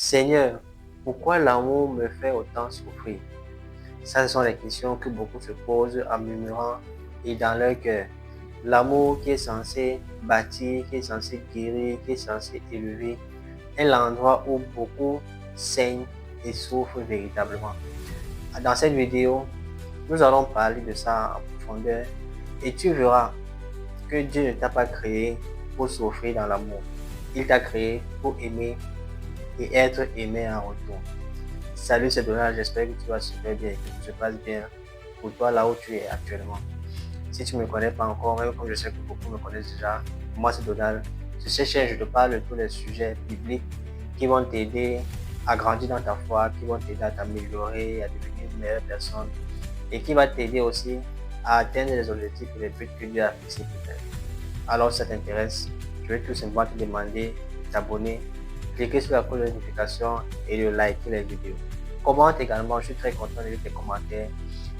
Seigneur, pourquoi l'amour me fait autant souffrir? Ça, ce sont les questions que beaucoup se posent en murmurant et dans leur cœur. L'amour qui est censé bâtir, qui est censé guérir, qui est censé élever, est l'endroit où beaucoup saignent et souffrent véritablement. Dans cette vidéo, nous allons parler de ça en profondeur et tu verras que Dieu ne t'a pas créé pour souffrir dans l'amour. Il t'a créé pour aimer et être aimé en retour. Salut, c'est Donald, j'espère que tu vas super bien et que tout se passe bien pour toi là où tu es actuellement. Si tu ne me connais pas encore, même comme je sais que beaucoup me connaissent déjà, moi c'est Donald. Sur cette chaîne, je te parle de tous les sujets bibliques qui vont t'aider à grandir dans ta foi, qui vont t'aider à t'améliorer, à devenir une meilleure personne et qui va t'aider aussi à atteindre les objectifs et les buts que Dieu a fixés pour toi. Alors si ça t'intéresse, je vais tout simplement te demander de t'abonner, cliquer sur la cloche de notification et de liker les vidéos. Commente également, je suis très content de lire tes commentaires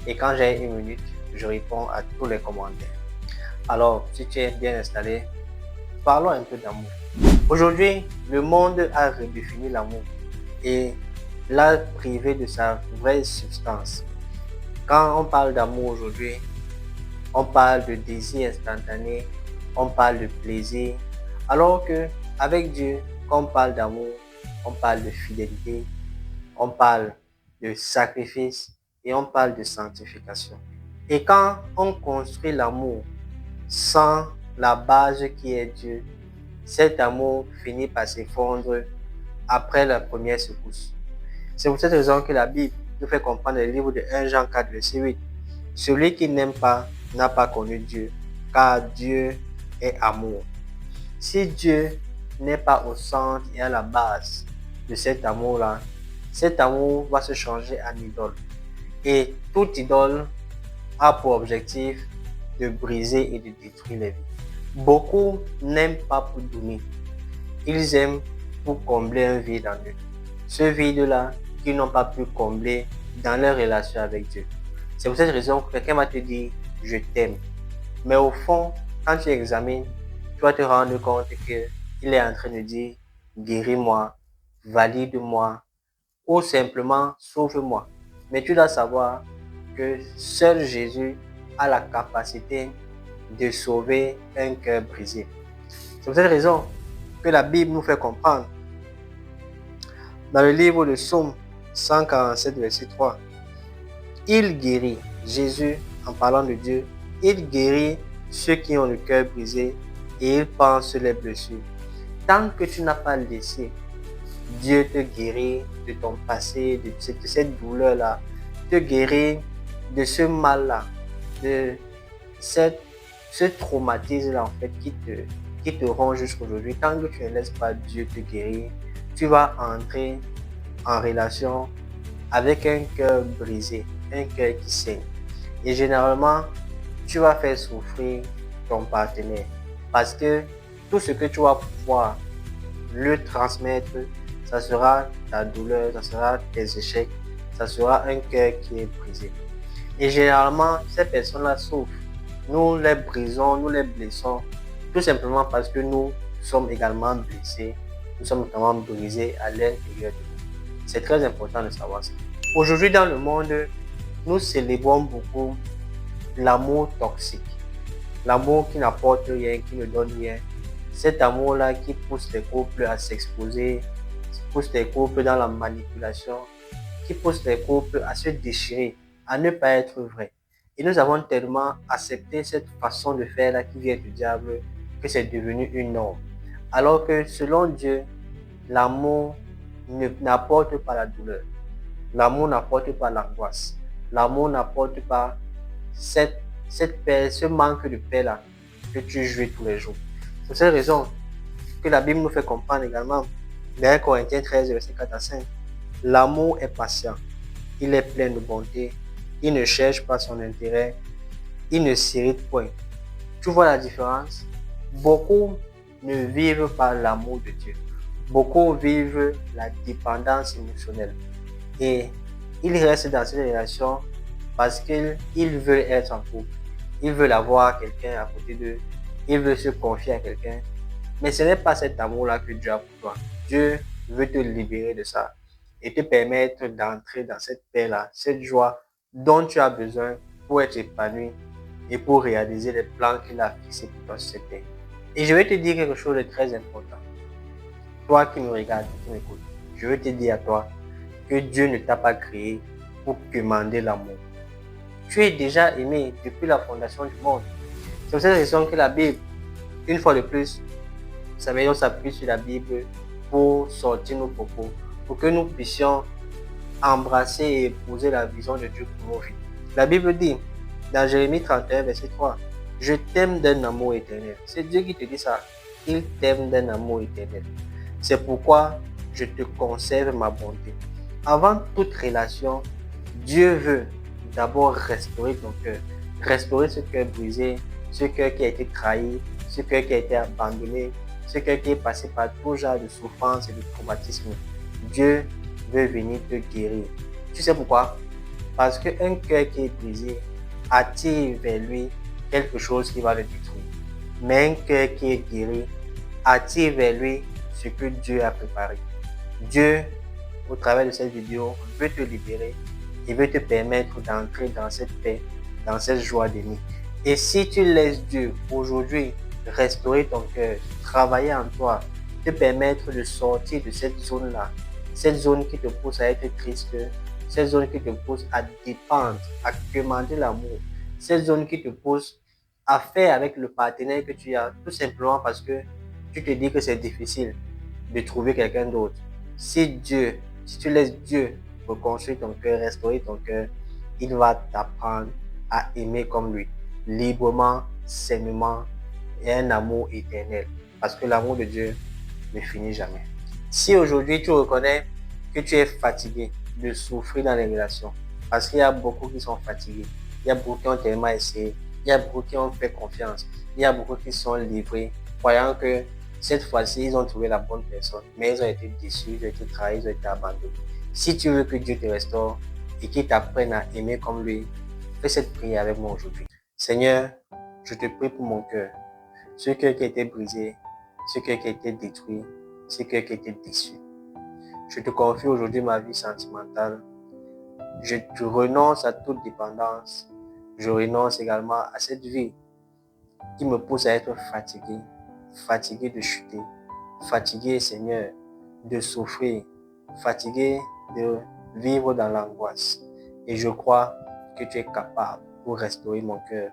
et quand j'ai une minute, je réponds à tous les commentaires. Alors, si tu es bien installé, parlons un peu d'amour. Aujourd'hui, le monde a redéfini l'amour et l'a privé de sa vraie substance. Quand on parle d'amour aujourd'hui, on parle de désir instantané, on parle de plaisir, alors que avec Dieu, quand on parle d'amour, on parle de fidélité, on parle de sacrifice et on parle de sanctification. Et quand on construit l'amour sans la base qui est Dieu, cet amour finit par s'effondrer après la première secousse. C'est pour cette raison que la Bible nous fait comprendre le livre de 1 Jean 4, verset 8. Celui qui n'aime pas n'a pas connu Dieu, car Dieu est amour. Si Dieu n'est pas au centre et à la base de cet amour-là, cet amour va se changer en idole. Et toute idole a pour objectif de briser et de détruire les vies. Beaucoup n'aiment pas pour donner. Ils aiment pour combler un vide en eux. Ce vide-là qu'ils n'ont pas pu combler dans leur relation avec Dieu. C'est pour cette raison que quelqu'un va te dire « je t'aime ». Mais au fond, quand tu examines, tu vas te rendre compte qu'il est en train de dire « guéris-moi, valide-moi » ou simplement « sauve-moi ». Mais tu dois savoir que seul Jésus a la capacité de sauver un cœur brisé. C'est pour cette raison que la Bible nous fait comprendre dans le livre de Psaume 147, verset 3. Il guérit, Jésus, en parlant de Dieu, il guérit ceux qui ont le cœur brisé et il pense les blessures. Tant que tu n'as pas laissé Dieu te guérir de ton passé, de cette douleur-là, te guérir de ce mal-là, de ce traumatisme-là en fait qui te ronge jusqu'aujourd'hui. Tant que tu ne laisses pas Dieu te guérir, tu vas entrer en relation avec un cœur brisé, un cœur qui saigne. Et généralement, tu vas faire souffrir ton partenaire parce que tout ce que tu vas pouvoir le transmettre, ça sera ta douleur, ça sera tes échecs, ça sera un cœur qui est brisé. Et généralement, ces personnes-là souffrent. Nous les brisons, nous les blessons, tout simplement parce que nous sommes également blessés, nous sommes également brisés à l'intérieur de nous. C'est très important de savoir ça. Aujourd'hui, dans le monde, nous célébrons beaucoup l'amour toxique, l'amour qui n'apporte rien, qui ne donne rien. Cet amour-là qui pousse les couples à s'exposer, qui pousse les couples dans la manipulation, qui pousse les couples à se déchirer, à ne pas être vrai. Et nous avons tellement accepté cette façon de faire là qui vient du diable que c'est devenu une norme. Alors que selon Dieu, l'amour n'apporte pas la douleur. L'amour n'apporte pas l'angoisse. L'amour n'apporte pas cette paix, ce manque de paix là que tu jouis tous les jours. C'est pour cette raison que la Bible nous fait comprendre également, dans 1 Corinthiens 13, verset 4 à 5, l'amour est patient, il est plein de bonté, il ne cherche pas son intérêt, il ne s'irrite point. Tu vois la différence? Beaucoup ne vivent pas l'amour de Dieu. Beaucoup vivent la dépendance émotionnelle. Et ils restent dans cette relation parce qu'ils veulent être en couple. Ils veulent avoir quelqu'un à côté d'eux. Ils veulent se confier à quelqu'un. Mais ce n'est pas cet amour-là que Dieu a pour toi. Dieu veut te libérer de ça et te permettre d'entrer dans cette paix-là, cette joie dont tu as besoin pour être épanoui et pour réaliser les plans qu'il a fixés pour toi sur cette terre. Et je vais te dire quelque chose de très important. Toi qui me regardes, qui m'écoutes, je veux te dire à toi que Dieu ne t'a pas créé pour commander l'amour. Tu es déjà aimé depuis la fondation du monde. C'est pour cette raison que la Bible, une fois de plus, ça veut dire qu'on s'appuie sur la Bible pour sortir nos propos, pour que nous puissions embrasser et épouser la vision de Dieu pour nos vies. La Bible dit, dans Jérémie 31, verset 3, je t'aime d'un amour éternel. C'est Dieu qui te dit ça. Il t'aime d'un amour éternel. C'est pourquoi je te conserve ma bonté. Avant toute relation, Dieu veut d'abord restaurer ton cœur. Restaurer ce cœur brisé, ce cœur qui a été trahi, ce cœur qui a été abandonné, ce cœur qui est passé par tout genre de souffrance et de traumatisme. Dieu veut venir te guérir. Tu sais pourquoi? Parce qu'un cœur qui est brisé attire vers lui quelque chose qui va le détruire. Mais un cœur qui est guéri attire vers lui ce que Dieu a préparé. Dieu, au travers de cette vidéo, veut te libérer et veut te permettre d'entrer dans cette paix, dans cette joie d'aimer. Et si tu laisses Dieu aujourd'hui restaurer ton cœur, travailler en toi, te permettre de sortir de cette zone-là, cette zone qui te pousse à être triste, cette zone qui te pousse à dépendre, à demander l'amour, cette zone qui te pousse à faire avec le partenaire que tu as, tout simplement parce que tu te dis que c'est difficile de trouver quelqu'un d'autre. Si tu laisses Dieu reconstruire ton cœur, restaurer ton cœur, il va t'apprendre à aimer comme lui, librement, sainement et un amour éternel. Parce que l'amour de Dieu ne finit jamais. Si aujourd'hui tu reconnais que tu es fatigué de souffrir dans les relations, parce qu'il y a beaucoup qui sont fatigués, il y a beaucoup qui ont tellement essayé, il y a beaucoup qui ont fait confiance, il y a beaucoup qui sont livrés, croyant que cette fois-ci, ils ont trouvé la bonne personne, mais ils ont été déçus, ils ont été trahis, ils ont été abandonnés. Si tu veux que Dieu te restaure et qu'il t'apprenne à aimer comme lui, fais cette prière avec moi aujourd'hui. Seigneur, je te prie pour mon cœur. Ce cœur qui a été brisé, ce cœur qui a été détruit, ce cœur qui a été déçu. Je te confie aujourd'hui ma vie sentimentale. Je renonce à toute dépendance. Je renonce également à cette vie qui me pousse à être fatigué, fatigué de chuter, fatigué, Seigneur, de souffrir, fatigué de vivre dans l'angoisse. Et je crois que tu es capable pour restaurer mon cœur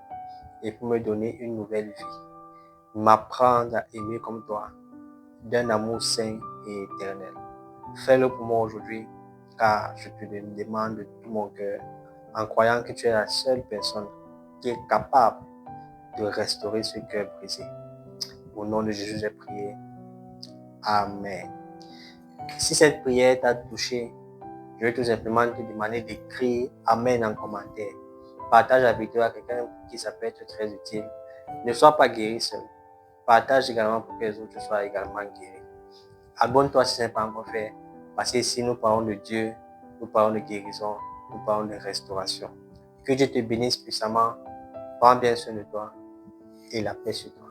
et pour me donner une nouvelle vie. M'apprendre à aimer comme toi, d'un amour sain et éternel. Fais-le pour moi aujourd'hui, car je te le demande de tout mon cœur, en croyant que tu es la seule personne qui est capable de restaurer ce cœur brisé. Au nom de Jésus, j'ai prié. Amen. Si cette prière t'a touché, je vais tout simplement te demander d'écrire Amen en commentaire. Partage la vidéo à quelqu'un qui ça peut être très utile. Ne sois pas guéri seul. Partage également pour que les autres soient également guéris. Abonne-toi si ce n'est pas encore fait. Parce que ici, nous parlons de Dieu, nous parlons de guérison, nous parlons de restauration. Que Dieu te bénisse puissamment. Prends bien soin de toi et la paix sur toi.